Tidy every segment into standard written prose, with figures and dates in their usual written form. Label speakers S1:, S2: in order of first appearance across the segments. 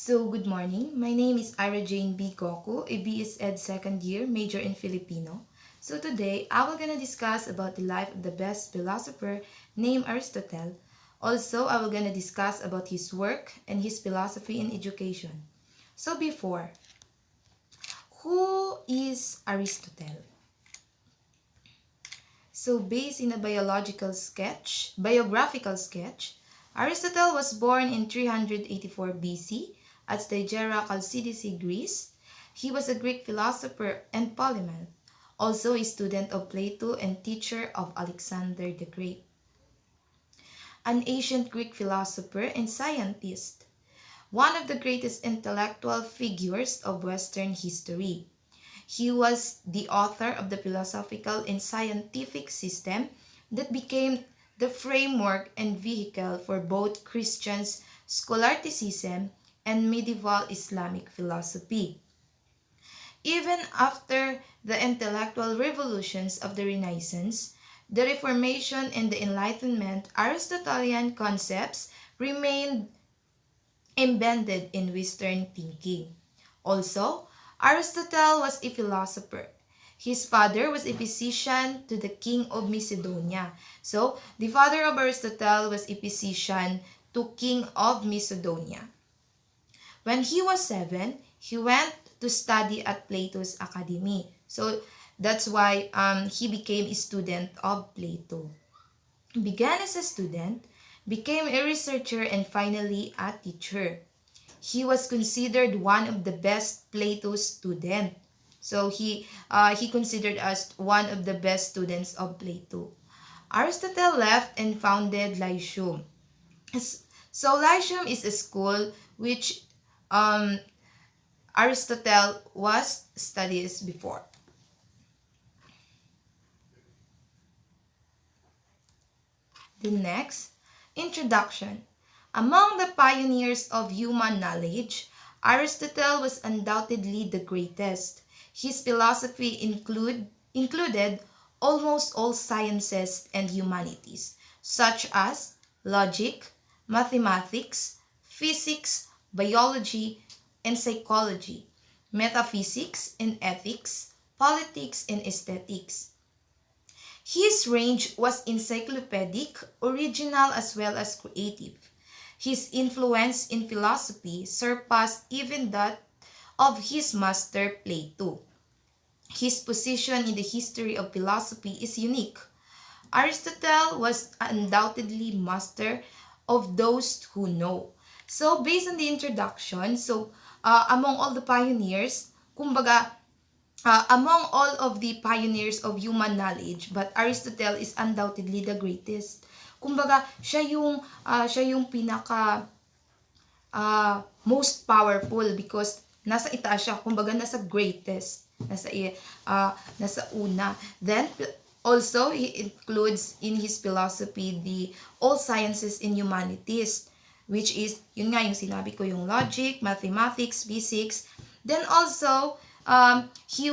S1: Good morning. My name is Ira Jane B. Goku, a BS Ed second year, major in Filipino. Today, I will gonna discuss about the life of the best philosopher named Aristotle. Also, I will gonna discuss about his work and his philosophy in education. Before, who is Aristotle? Based in a biographical sketch, Aristotle was born in 384 BC at Stygia, Chalcidice, Greece. He was a Greek philosopher and polymath, also a student of Plato and teacher of Alexander the Great, an ancient Greek philosopher and scientist, one of the greatest intellectual figures of Western history. He was the author of the philosophical and scientific system that became the framework and vehicle for both Christians' scholasticism and medieval Islamic philosophy. Even after the intellectual revolutions of the Renaissance, the Reformation and the Enlightenment, Aristotelian concepts remained embedded in Western thinking. Also, Aristotle was a philosopher. His father was a physician to the king of Macedonia. The father of Aristotle was a physician to king of Macedonia. When he was 7, he went to study at Plato's academy. That's why he became a student of Plato. Began as a student, became a researcher, and finally a teacher. He was considered one of the best Plato students. He considered as one of the best students of Plato. Aristotle left and founded Lyceum. Lyceum is a school which Aristotle was studies before. The next, introduction. Among the pioneers of human knowledge, Aristotle was undoubtedly the greatest. His philosophy included almost all sciences and humanities, such as logic, mathematics, physics, biology, and psychology, metaphysics and ethics, politics and aesthetics. His range was encyclopedic, original as well as creative. His influence in philosophy surpassed even that of his master Plato. His position in the history of philosophy is unique. Aristotle was undoubtedly master of those who know. Based on the introduction, among all the pioneers, among all of the pioneers of human knowledge, but Aristotle is undoubtedly the greatest. Kumbaga, siya yung pinaka most powerful because nasa itaas siya, kumbaga nasa greatest, nasa una. Then also he includes in his philosophy the all sciences and humanities, which is yun nga yung sinabi ko, yung logic, mathematics, physics. Then also he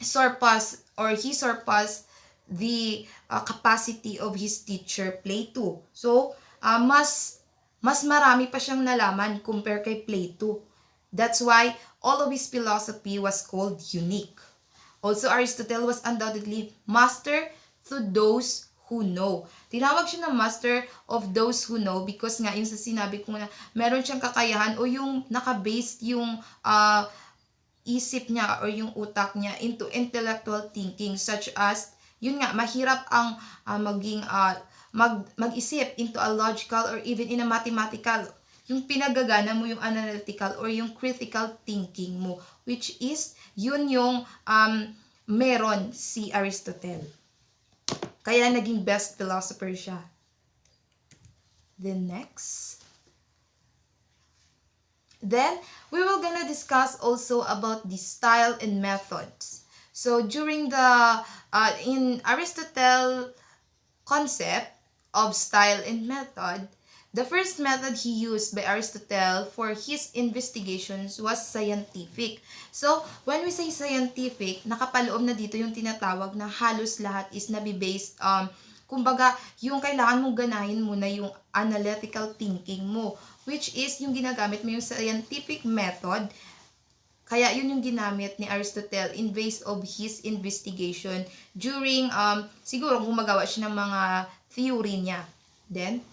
S1: surpassed the capacity of his teacher Plato. Mas marami pa siyang nalaman compare kay Plato. That's why all of his philosophy was called unique. Also, Aristotle was undoubtedly master to those who know. Tinawag siya na master of those who know because nga yung sa sinabi ko na meron siyang kakayahan o yung naka-based yung isip niya or yung utak niya into intellectual thinking, such as yun nga, mahirap ang mag-isip into a logical or even in a mathematical. Yung pinagagana mo yung analytical or yung critical thinking mo, which is yun yung meron si Aristotle. Kaya naging best philosopher siya. The next. Then, we will gonna discuss also about the style and methods. During in Aristotle concept of style and method, the first method he used by Aristotle for his investigations was scientific. When we say scientific, nakapaloob na dito yung tinatawag na halos lahat is nabi-based Kumbaga, yung kailangan mong ganahin muna yung analytical thinking mo, which is yung ginagamit mo yung scientific method. Kaya yun yung ginamit ni Aristotle in base of his investigation during, siguro gumagawa siya ng mga theory niya. Then,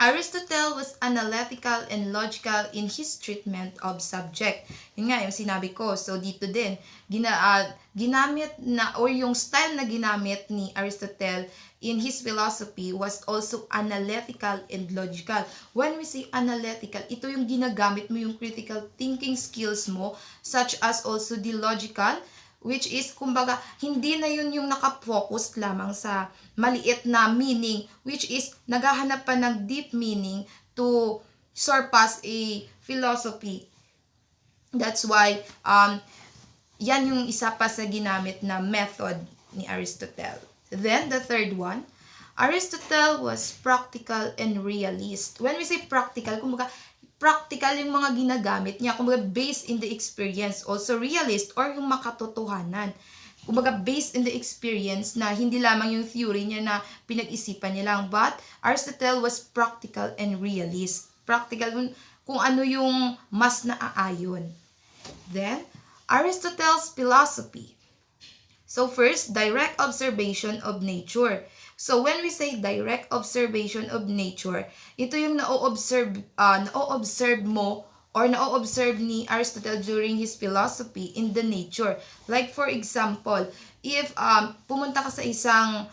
S1: Aristotle was analytical and logical in his treatment of subject. Yun nga, yung sinabi ko. So, dito din, ginamit na, or yung style na ginamit ni Aristotle in his philosophy was also analytical and logical. When we say analytical, ito yung ginagamit mo yung critical thinking skills mo, such as also the logical, which is, kumbaga, hindi na yun yung nakafocus lamang sa maliit na meaning, which is, naghahanap pa ng deep meaning to surpass a philosophy. That's why, yan yung isa pa sa ginamit na method ni Aristotle. Then, the third one, Aristotle was practical and realist. When we say practical, kumbaga, practical yung mga ginagamit niya, kumbaga based in the experience, also realist or yung makatotohanan. Kumbaga based in the experience na hindi lamang yung theory niya na pinag-isipan niya lang, but Aristotle was practical and realist. Practical kung ano yung mas naaayon. Then, Aristotle's philosophy. So first, direct observation of nature. So when we say direct observation of nature, ito yung na-observe mo or na-observe ni Aristotle during his philosophy in the nature. Like for example, if pumunta ka sa isang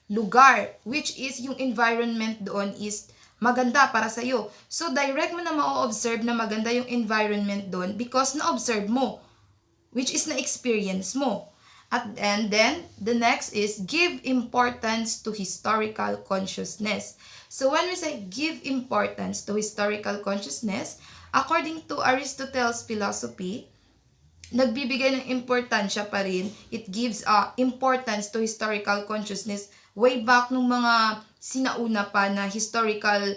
S1: lugar, which is yung environment doon is maganda para sa iyo. So direct mo na ma-observe na maganda yung environment doon because na-observe mo, which is na-experience mo. And then, the next is give importance to historical consciousness. So when we say give importance to historical consciousness, according to Aristotle's philosophy, nagbibigay ng importansya pa rin. It gives importance to historical consciousness way back nung mga sinauna pa na historical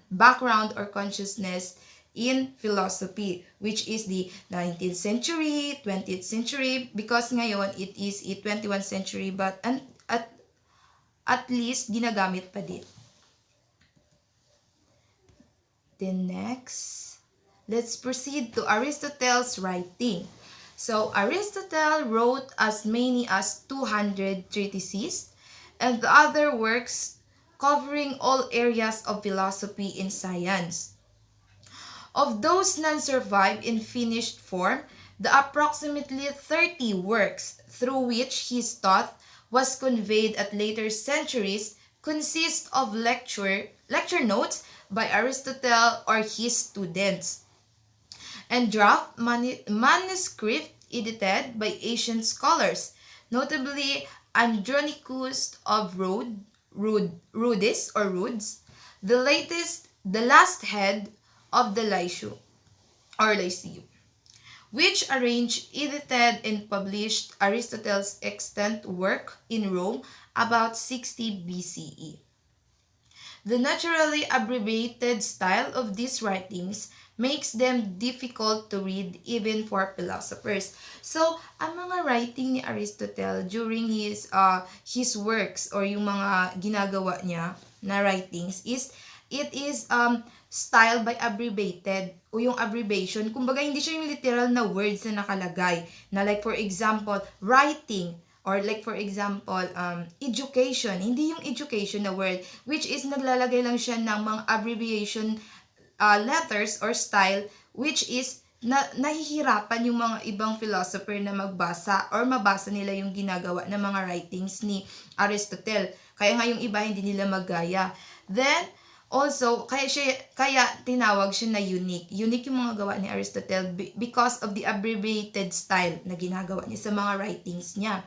S1: background or consciousness in philosophy, which is the 19th century, 20th century, because ngayon it is a 21st century, but at least ginagamit pa din. Then next, let's proceed to Aristotle's writing. So Aristotle wrote as many as 200 treatises and the other works covering all areas of philosophy and science. Of those none survive in finished form, the approximately 30 works through which his thought was conveyed at later centuries consist of lecture notes by Aristotle or his students, and draft manuscript edited by ancient scholars, notably Andronicus of Rhodes, the last head of the Lyceum, which arranged, edited, and published Aristotle's extant work in Rome about 60 BCE. The naturally abbreviated style of these writings makes them difficult to read even for philosophers. So, ang mga writing ni Aristotle during his works or yung mga ginagawa niya na writings is, it is style by abbreviated o yung abbreviation. Kumbaga, hindi siya yung literal na words na nakalagay. Na like for example, writing or like for example, education. Hindi yung education na word, which is naglalagay lang siya ng mga abbreviation letters or style, which is nahihirapan yung mga ibang philosopher na magbasa or mabasa nila yung ginagawa ng mga writings ni Aristotle. Kaya nga yung iba hindi nila magaya. Then, also, kaya tinawag siya na unique. Unique yung mga gawa ni Aristotle because of the abbreviated style na ginagawa niya sa mga writings niya.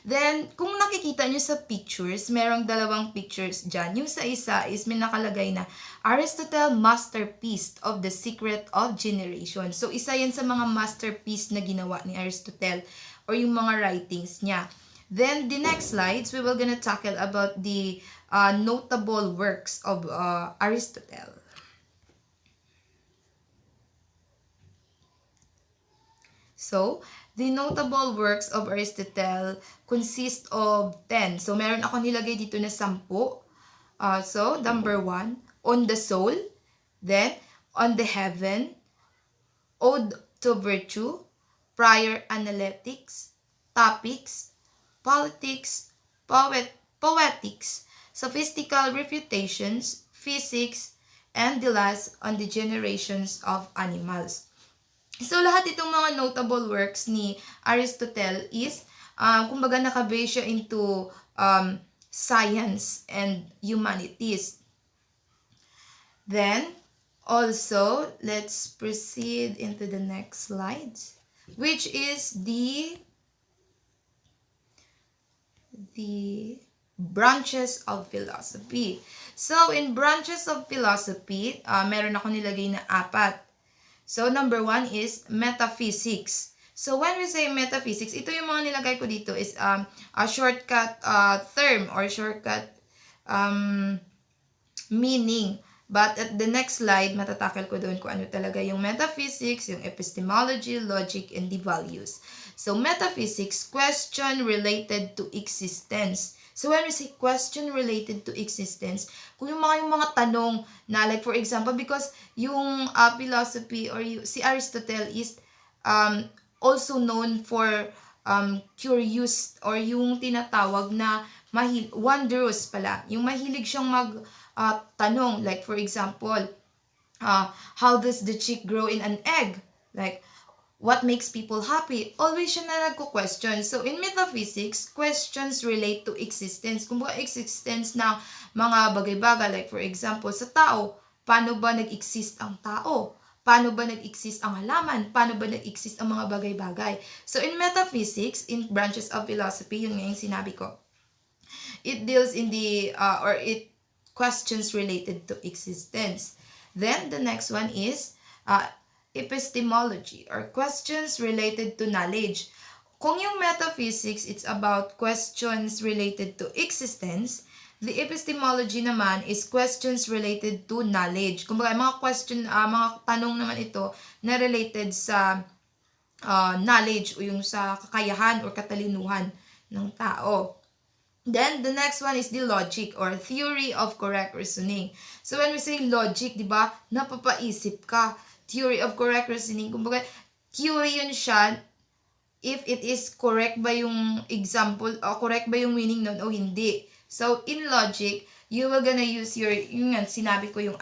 S1: Then, kung nakikita nyo sa pictures, merong dalawang pictures dyan. Yung sa isa is may nakalagay na Aristotle Masterpiece of the Secret of Generation. So, isa yan sa mga masterpiece na ginawa ni Aristotle or yung mga writings niya. Then, the next slides, we will gonna tackle about the notable works of Aristotle. So, The notable works of Aristotle consist of 10. So, meron ako nilagay dito na 10. So, number 1, on the soul. Then, on the heaven, ode to virtue, prior analytics, topics, politics, poetics, sophistical refutations, physics, and the last on the generations of animals. So, lahat itong mga notable works ni Aristotle is, kumbaga nakabase siya into science and humanities. Then, also, let's proceed into the next slides, which is the branches of philosophy. So, in branches of philosophy, meron ako nilagay na 4. So, number 1 is metaphysics. So, when we say metaphysics, ito yung mga nilagay ko dito is a shortcut term or shortcut meaning. But at the next slide, matatakal ko doon kung ano talaga yung metaphysics, yung epistemology, logic, and the values. So, metaphysics, question related to existence. So, when we say question related to existence, kung yung mga tanong na, like for example, because yung philosophy or si Aristotle is also known for curious or yung tinatawag na wondrous pala. Yung mahilig siyang tanong, like for example, how does the chick grow in an egg? Like, what makes people happy? Always siya na nagko-question. So, in metaphysics, questions relate to existence. Kung ba existence ng mga bagay-bagay, like for example, sa tao, paano ba nag-exist ang tao? Paano ba nag-exist ang halaman? Paano ba nag-exist ang mga bagay-bagay? So, in metaphysics, in branches of philosophy, yun nga yung sinabi ko. It deals in the, or it questions related to existence. Then, the next one is epistemology or questions related to knowledge. Kung yung metaphysics, it's about questions related to existence. The epistemology naman is questions related to knowledge. Kumbaga, mga tanong naman ito na related sa knowledge o yung sa kakayahan or katalinuhan ng tao. Then, the next one is the logic or theory of correct reasoning. So, when we say logic, di ba, napapaisip ka. Theory of correct reasoning, kumbaga, theory yun siya if it is correct ba yung example, o correct ba yung meaning nun o hindi. So, in logic, you will gonna use yung sinabi ko, yung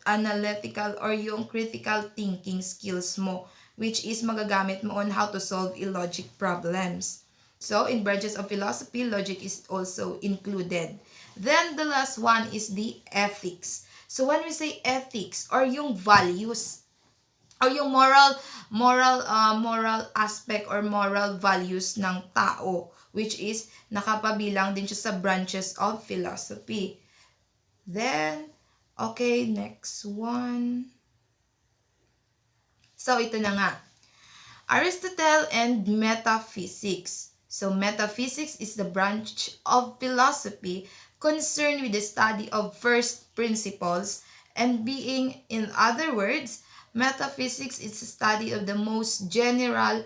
S1: analytical or yung critical thinking skills mo, which is magagamit mo on how to solve illogic problems. So, in branches of philosophy, logic is also included. Then, the last one is the ethics. So, when we say ethics, or yung values, or yung moral aspect or moral values ng tao, which is nakapabilang din siya sa branches of philosophy. Then, okay, next one. So, ito na nga. Aristotle and metaphysics. So, metaphysics is the branch of philosophy concerned with the study of first principles and being, in other words, metaphysics is a study of the most general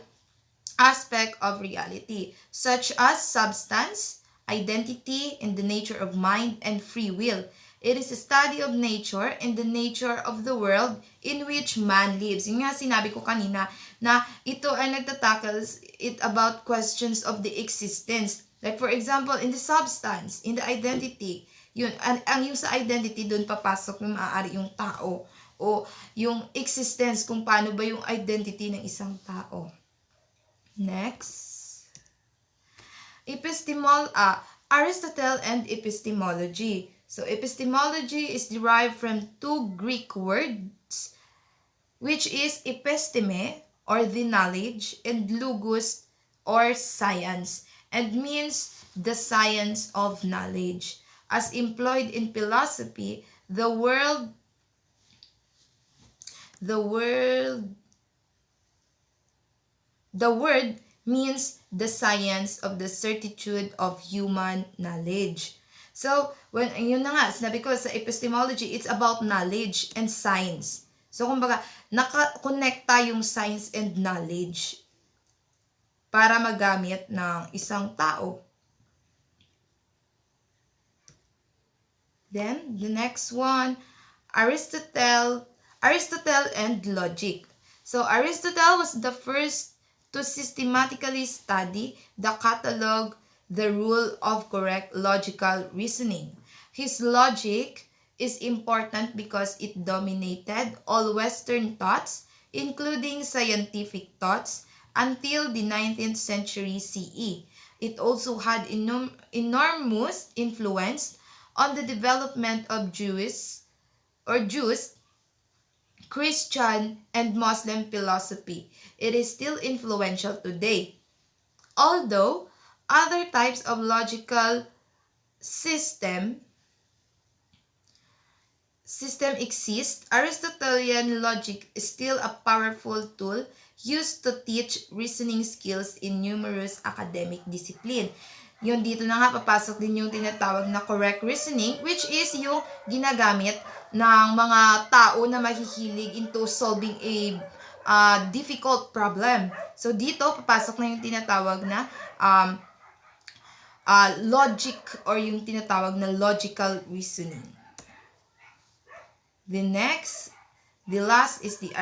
S1: aspect of reality, such as substance, identity, and the nature of mind and free will. It is a study of nature and the nature of the world in which man lives. Yung nga sinabi ko kanina na ito ay nagtatackles it about questions of the existence. Like for example, in the substance, in the identity, yun, ang yung sa identity, doon papasok yung maaari yung tao o yung existence kung paano ba yung identity ng isang tao. Next. Aristotle and epistemology. So, epistemology is derived from two Greek words, which is episteme, or the knowledge, and logos, or science, and means the science of knowledge. As employed in philosophy, the word means the science of the certitude of human knowledge. So, yun na nga, sinabi ko sa epistemology, it's about knowledge and science. So, kumbaga, nakakonekta yung science and knowledge. para magamit ng isang tao. Then, the next one, Aristotle and logic. So, Aristotle was the first to systematically study the catalog, the rule of correct logical reasoning. His logic is important because it dominated all Western thoughts, including scientific thoughts, until the 19th century CE. It also had enormous influence on the development of Jews, Christian, and Muslim philosophy. It is still influential today. Although other types of logical system exist, Aristotelian logic is still a powerful tool used to teach reasoning skills in numerous academic discipline. Yun, dito na nga papasok din yung tinatawag na correct reasoning, which is yung ginagamit ng mga tao na mahihilig into solving a difficult problem. So dito papasok na yung tinatawag na logic or yung tinatawag na logical reasoning. The last is the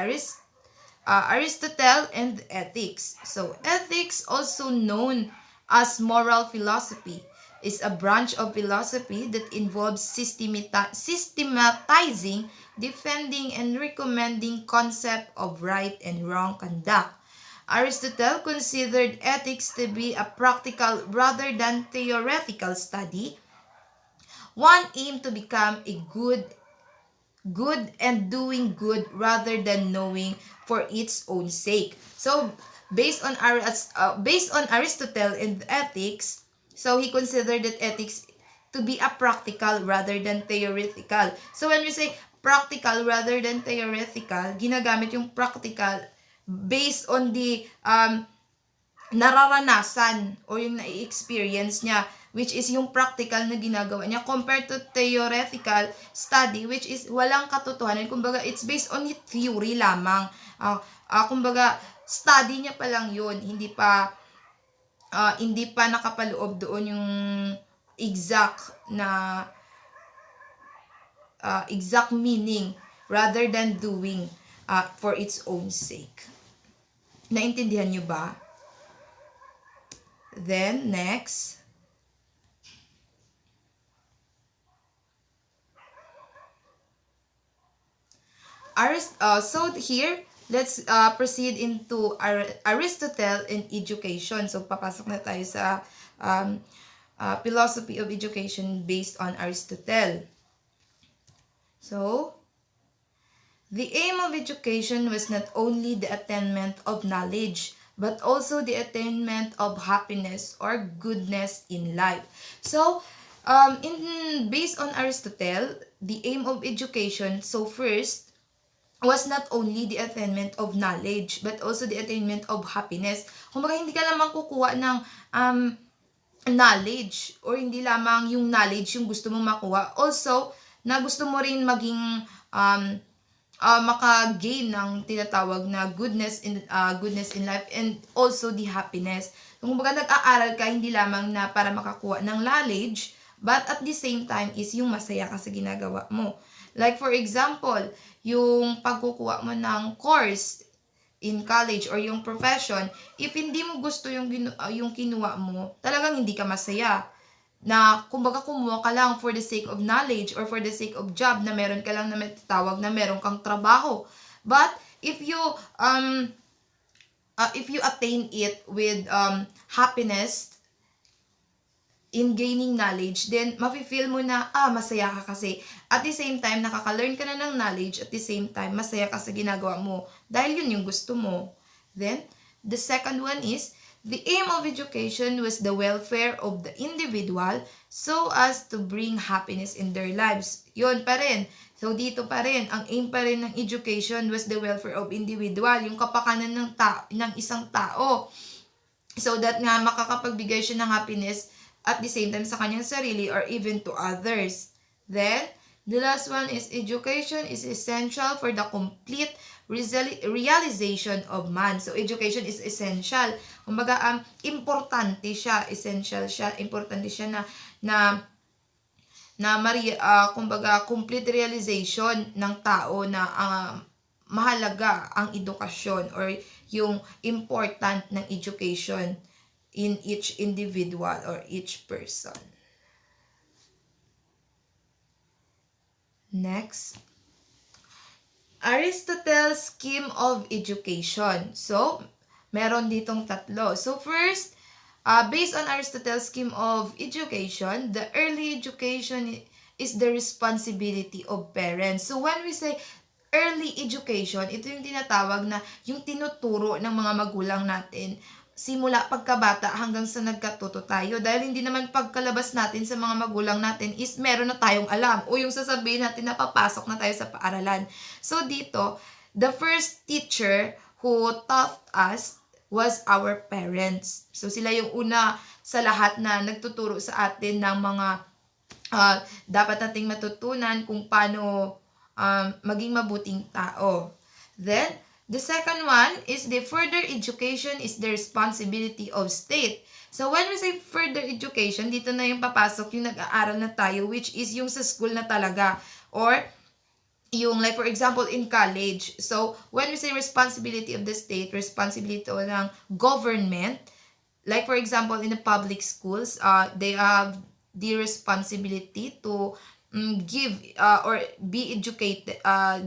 S1: Aristotle and ethics. So ethics, also known as moral philosophy, is a branch of philosophy that involves systematizing, defending, and recommending concept of right and wrong conduct. Aristotle considered ethics to be a practical rather than theoretical study. One aimed to become a good and doing good rather than knowing for its own sake. So based on Aristotle and ethics, so he considered that ethics to be a practical rather than theoretical. So when we say practical rather than theoretical, ginagamit yung practical based on the nararanasan o yung na-experience niya, which is yung practical na ginagawa niya compared to theoretical study, which is walang katotohanan. Kumbaga, it's based on theory lamang. Kumbaga, study niya pa lang yun. Hindi pa nakapaloob doon yung exact meaning rather than doing for its own sake. Naintindihan niyo ba? Then, next. So here, let's proceed into Aristotle and education. So papasok na tayo sa philosophy of education based on Aristotle. So, the aim of education was not only the attainment of knowledge, but also the attainment of happiness or goodness in life. So, based on Aristotle, the aim of education, so first, was not only the attainment of knowledge, but also the attainment of happiness. Kumbaga, hindi ka lamang kukuha ng knowledge, or hindi lamang yung knowledge yung gusto mong makuha. Also, na gusto mo rin maging maka-gain ng tinatawag na goodness in life, and also the happiness. Kumbaga, nag-aaral ka hindi lamang na para makakuha ng knowledge, but at the same time is yung masaya ka sa ginagawa mo. Like for example, yung pagkukuha mo ng course in college or yung profession, if hindi mo gusto yung kinuha mo, talagang hindi ka masaya. Na kumbaga kumuha ka lang for the sake of knowledge or for the sake of job, na meron ka lang na matatawag na meron kang trabaho. But if you attain it with happiness in gaining knowledge, then mafe-feel mo na masaya ka kasi at the same time nakaka-learn ka na ng knowledge, at the same time masaya ka sa ginagawa mo dahil yun yung gusto mo. Then the second one is the aim of education was the welfare of the individual so as to bring happiness in their lives. Yun pa rin. So dito pa rin, ang aim pa rin ng education was the welfare of individual, yung kapakanan ng isang tao. So that nga makakapagbigay siya ng happiness at the same time sa kanyang sarili or even to others. Then, The last one is education is essential for the complete realization of man. So, education is essential. Kumbaga, importante siya, essential siya, importante siya kumbaga, complete realization ng tao na mahalaga ang edukasyon or yung important ng education in each individual or each person. Next, Aristotle's scheme of education. So, meron ditong tatlo. So, first, based on Aristotle's scheme of education, the early education is the responsibility of parents. So, when we say early education, ito yung tinatawag na yung tinuturo ng mga magulang natin simula pagkabata hanggang sa nagkatuto tayo. Dahil hindi naman pagkalabas natin sa mga magulang natin is meron na tayong alam o yung sasabihin natin na papasok na tayo sa paaralan. So dito, the first teacher who taught us was our parents. So sila yung una sa lahat na nagtuturo sa atin ng mga dapat nating matutunan kung paano maging mabuting tao. Then, the second one is the further education is the responsibility of state. So, when we say further education, dito na yung papasok yung nag-aaral na tayo, which is yung sa school na talaga. Or, yung like for example, in college. So, when we say responsibility of the state, responsibility ng government, like for example, in the public schools, they have the responsibility to give or be educated,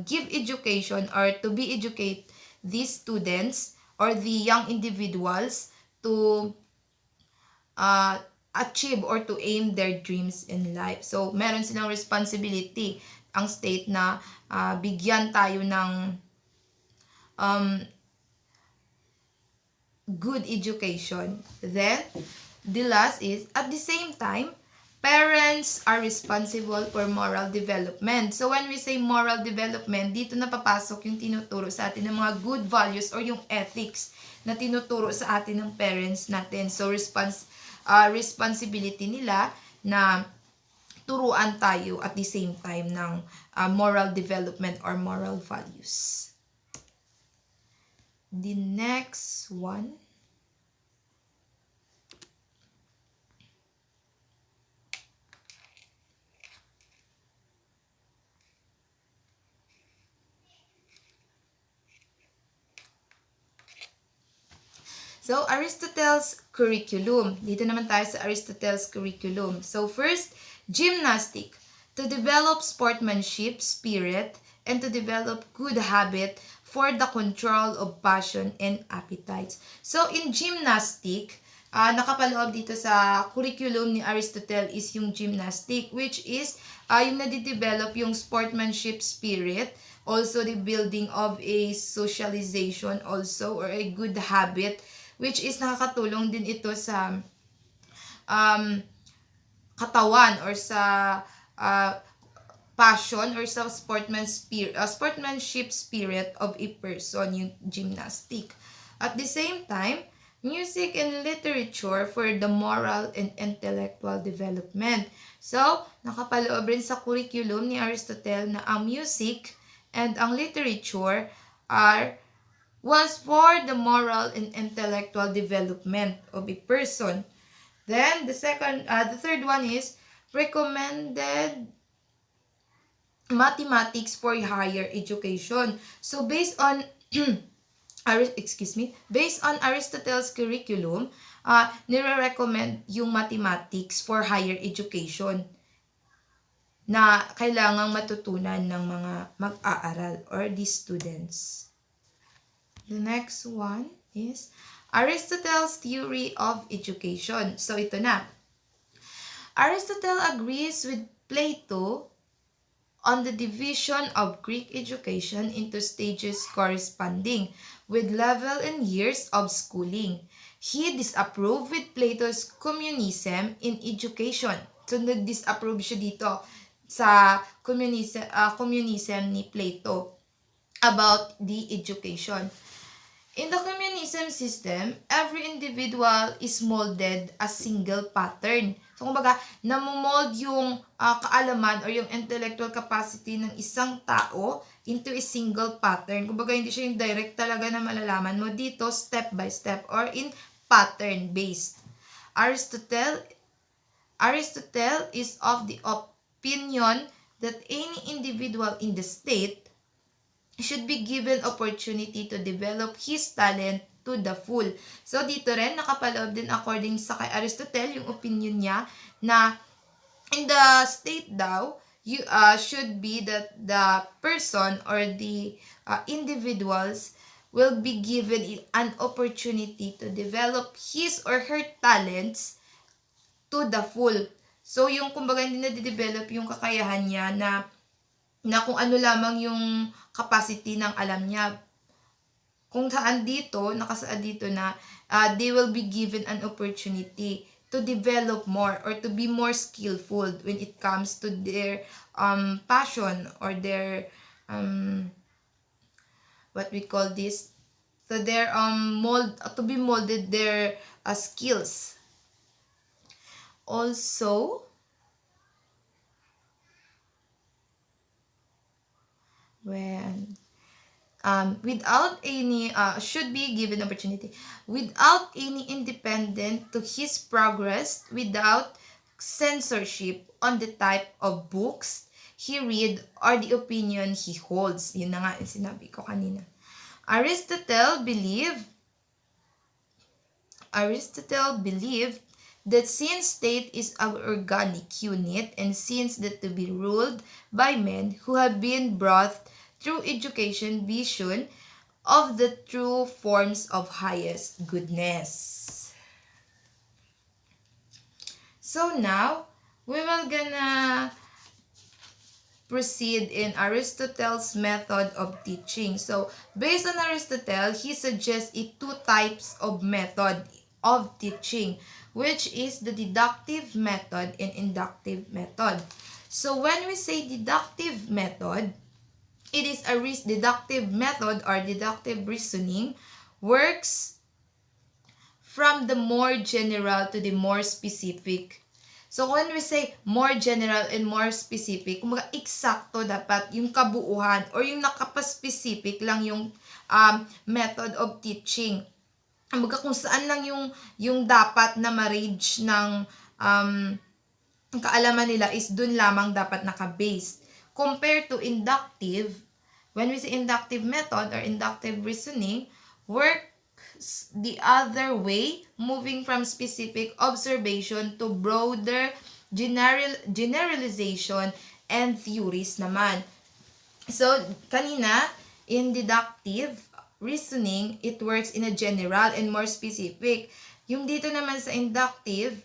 S1: give education or to be educate these students or the young individuals to achieve or to aim their dreams in life. So, meron silang responsibility ang state na bigyan tayo ng good education. Then, the last is, at the same time, parents are responsible for moral development. So, when we say moral development, dito na papasok yung tinuturo sa atin ng mga good values or yung ethics na tinuturo sa atin ng parents natin. So, responsibility nila na turuan tayo at the same time ng moral development or moral values. The next one. So, Aristotle's curriculum. Dito naman tayo sa Aristotle's curriculum. So, first, gymnastic. To develop sportsmanship, spirit, and to develop good habit for the control of passion and appetites. So, in gymnastic, nakapaloob dito sa curriculum ni Aristotle is yung gymnastic, which is yung nadidevelop yung sportsmanship spirit, also the building of a socialization also or a good habit, which is nakakatulong din ito sa katawan or sa passion or sa sportsmanship spirit of a person, yung gymnastic. At the same time, music and literature for the moral and intellectual development. So, nakapaloob rin sa curriculum ni Aristotle na ang music and ang literature was for the moral and intellectual development of a person. Then, the third one is recommended mathematics for higher education. So, based on Aristotle's curriculum, nire-recommend yung mathematics for higher education na kailangang matutunan ng mga mag-aaral or the students. The next one is Aristotle's theory of education. So, ito na. Aristotle agrees with Plato on the division of Greek education into stages corresponding with level and years of schooling. He disapproved with Plato's communism in education. So, nag-disapprove siya dito sa communism ni Plato about the education. In the communism system, every individual is molded a single pattern. So, kumbaga, namomold yung kaalaman or yung intellectual capacity ng isang tao into a single pattern. Kumbaga, hindi siya yung direct talaga na malalaman mo dito, step by step or in pattern-based. Aristotle is of the opinion that any individual in the state should be given opportunity to develop his talent to the full. So, dito rin, nakapaloob din according sa kay Aristotle, yung opinion niya na in the state daw, you should be that the person or the individuals will be given an opportunity to develop his or her talents to the full. So, yung kumbaga hindi na-develop yung kakayahan niya na kung ano lamang yung capacity ng alam niya. Kung saan dito, nakasaad dito na they will be given an opportunity to develop more or to be more skillful when it comes to their passion or their what we call this, so their to be molded their skills. Also, when without any should be given opportunity without any independent to his progress, without censorship on the type of books he read or the opinion he holds. Yun na nga yung sinabi ko kanina. Aristotle believed that since state is an organic unit and since that to be ruled by men who have been brought through education vision of the true forms of highest goodness. So now, we will gonna proceed in Aristotle's method of teaching. So, based on Aristotle, he suggests two types of method of teaching, which is the deductive method and inductive method. So, when we say deductive method, it is a deductive method or deductive reasoning works from the more general to the more specific. So, when we say more general and more specific, kumbaga eksakto dapat yung kabuuhan or yung nakapaspecific lang yung method of teaching. Kumbaga kung saan lang yung dapat na ma-range ng kaalaman nila is dun lamang dapat naka-based. Compared to inductive, when we say inductive method or inductive reasoning, works the other way, moving from specific observation to broader generalization and theories naman. So, kanina, in deductive reasoning, it works in a general and more specific. Yung dito naman sa inductive,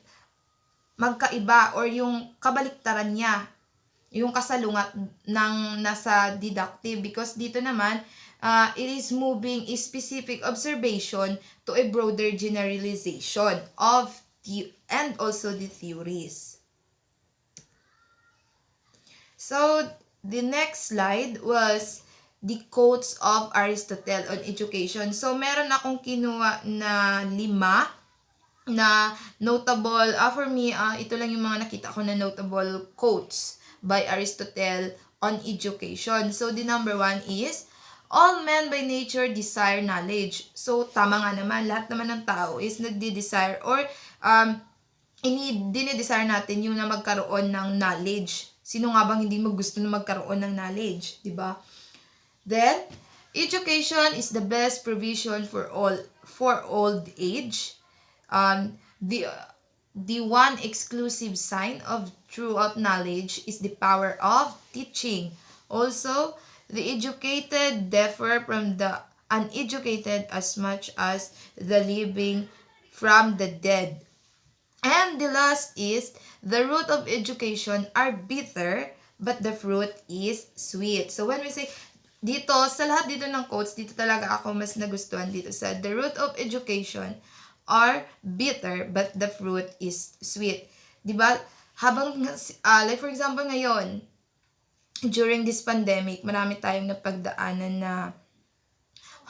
S1: magkaiba or yung kabaliktaran niya, yung kasalungat ng nasa deductive, because dito naman it is moving a specific observation to a broader generalization of and also the theories. So the next slide was the quotes of Aristotle on education. So meron akong kinuha na 5 na notable, for me, ito lang yung mga nakita ko na notable quotes by Aristotle on education. So, the number 1 is, all men by nature desire knowledge. So, tama nga naman, lahat naman ng tao is nagdi-desire or dinidesire natin yung na magkaroon ng knowledge. Sino nga bang hindi gusto na magkaroon ng knowledge, di ba? Then, education is the best provision for old age. The one exclusive sign of throughout knowledge is the power of teaching. Also, the educated differ from the uneducated as much as the living from the dead. And the last is, the root of education are bitter, but the fruit is sweet. So when we say, dito, sa lahat dito ng quotes, dito talaga ako mas nagustuhan dito sa, the root of education are bitter, but the fruit is sweet. Diba? Habang, like for example ngayon, during this pandemic, marami tayong napagdaanan na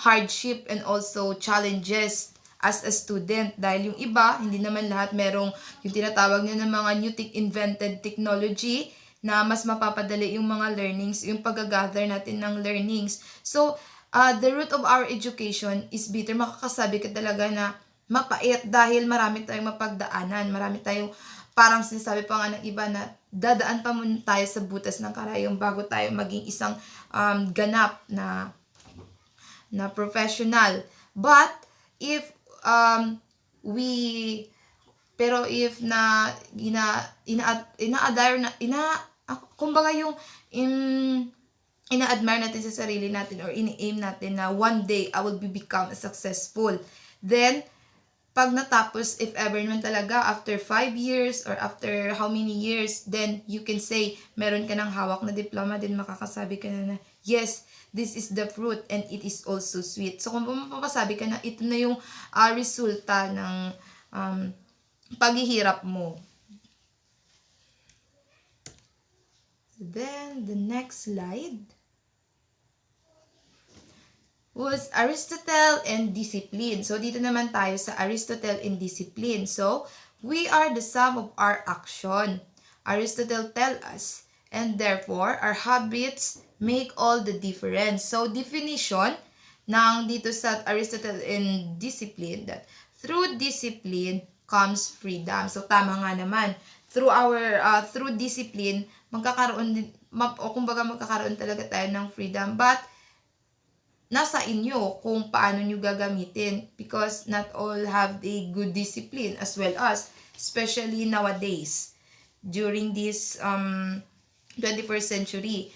S1: hardship and also challenges as a student. Dahil yung iba, hindi naman lahat merong yung tinatawag nyo ng mga new invented technology na mas mapapadali yung mga learnings, yung pag-gather natin ng learnings. So, the root of our education is bitter. Makakasabi ka talaga na mapait dahil marami tayong mapagdaanan. Marami tayong, parang sinasabi pa nga ng iba na dadaan pa muna tayo sa butas ng karayom bago tayo maging isang ganap na professional. But if if kumbaga yung ina-admire natin sa sarili natin or ini-aim natin na one day I will become successful, then pag natapos, if ever naman talaga, after 5 years or after how many years, then you can say, meron ka ng hawak na diploma, then makakasabi ka na, yes, this is the fruit and it is also sweet. So, kung mapapasabi ka na, ito na yung resulta ng paghihirap mo. Then, the next slide was Aristotle and discipline. So, dito naman tayo sa Aristotle and discipline. So, we are the sum of our action. Aristotle tell us, and therefore, our habits make all the difference. So, definition ng dito sa Aristotle and discipline, that through discipline comes freedom. So, tama nga naman. Through discipline, magkakaroon talaga tayo ng freedom. But, nasa inyo kung paano nyo gagamitin, because not all have a good discipline as well as, especially nowadays, during this 21st century.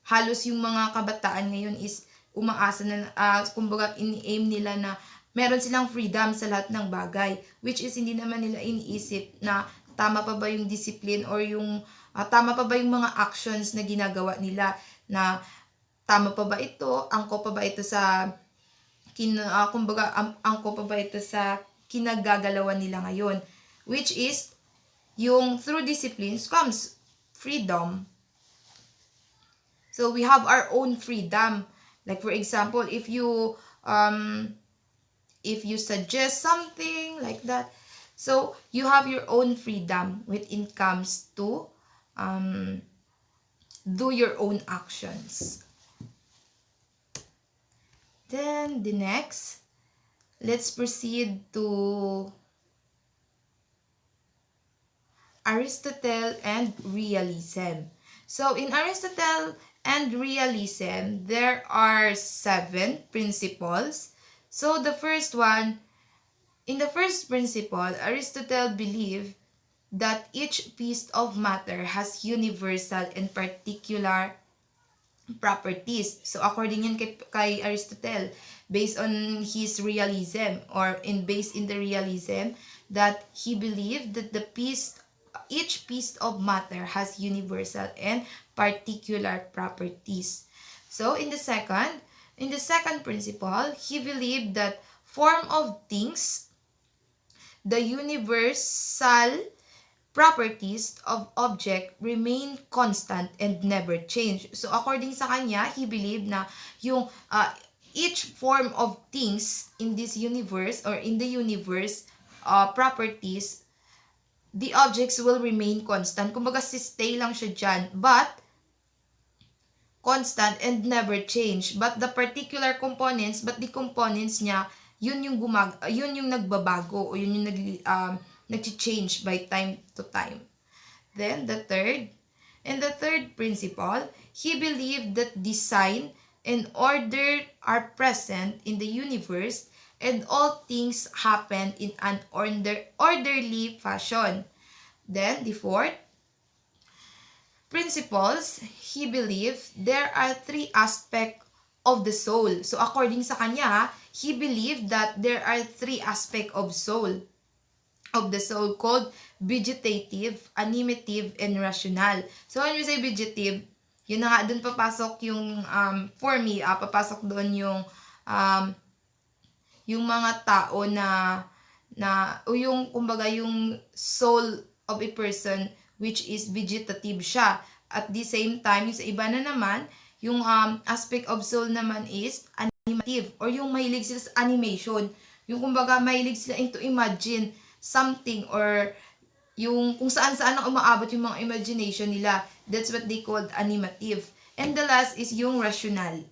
S1: Halos yung mga kabataan ngayon is umaasa na, kumbaga ini-aim nila na meron silang freedom sa lahat ng bagay, which is hindi naman nila iniisip na tama pa ba yung discipline or yung tama pa ba yung mga actions na ginagawa nila, na tama pa ba ito? Angko pa ba ito sa angko pa ba ito sa kinagagalawan nila ngayon? Which is, yung through disciplines comes freedom. So, we have our own freedom. Like, for example, if you suggest something like that, so, you have your own freedom when it comes to do your own actions. Then, the next, let's proceed to Aristotle and realism. So, in Aristotle and realism, there are 7 principles. So, the first one, in the first principle, Aristotle believed that each piece of matter has universal and particular properties. So, according yun kay Aristotle, based on his realism or based in the realism, that he believed that each piece of matter has universal and particular properties. So, in the second principle, he believed that form of things, the universal properties of object remain constant and never change. So, according sa kanya, he believed na yung each form of things in this universe or in the universe properties, the objects will remain constant. Kumbaga, stay lang siya dyan, but constant and never change. But the particular components, the components niya, yun yung nagbabago o yun yung nag-change by time to time. Then, the third principle, he believed that design and order are present in the universe and all things happen in an orderly fashion. Then, the fourth principles, he believed there are 3 aspects of the soul. So, according sa kanya, he believed that there are 3 aspects of the soul called vegetative, animative, and rational. So, when we say vegetative, yun na nga, dun papasok yung, for me, papasok doon yung mga tao o yung, kumbaga, yung soul of a person which is vegetative siya. At the same time, yung sa iba na naman, yung aspect of soul naman is animative or yung mahilig sila sa animation. Yung kumbaga, mahilig sila into imagine something or yung kung saan-saan ang umaabot yung mga imagination nila. That's what they called animative. And the last is yung rational.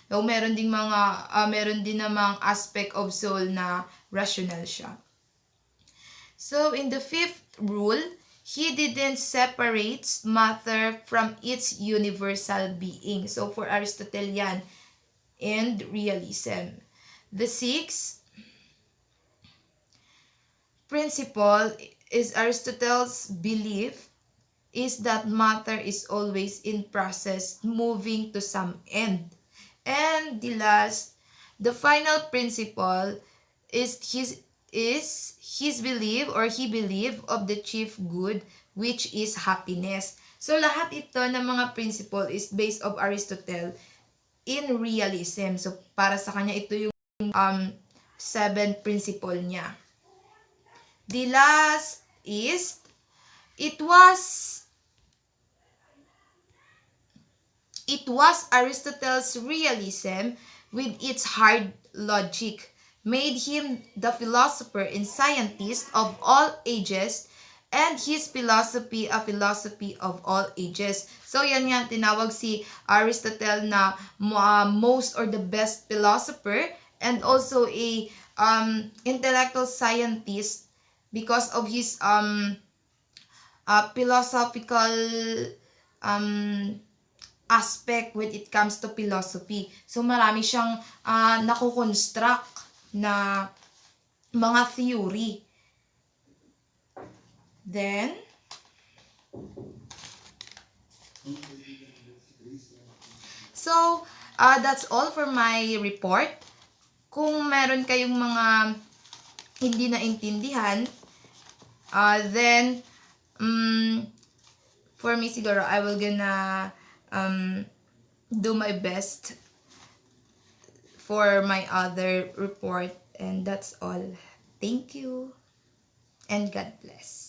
S1: So, meron din namang aspect of soul na rational siya. So, in the fifth rule, he didn't separate matter from its universal being. So, for Aristotle yan. And realism. The sixth principle is Aristotle's belief is that matter is always in process moving to some end. And the final principle is his belief or he believe of the chief good, which is happiness. So lahat ito ng mga principle is based of Aristotle in realism. So para sa kanya ito yung 7 principle niya. The last is it was Aristotle's realism with its hard logic made him the philosopher and scientist of all ages, and his philosophy a philosophy of all ages. So yan nga tinawag si Aristotle na most or the best philosopher and also a intellectual scientist because of his philosophical aspect when it comes to philosophy. So marami siyang nakukonstruct na mga theory. Then, so that's all for my report. Kung meron kayong mga hindi naintindihan, then for me siguro I will gonna do my best for my other report, and that's all. Thank you and God bless.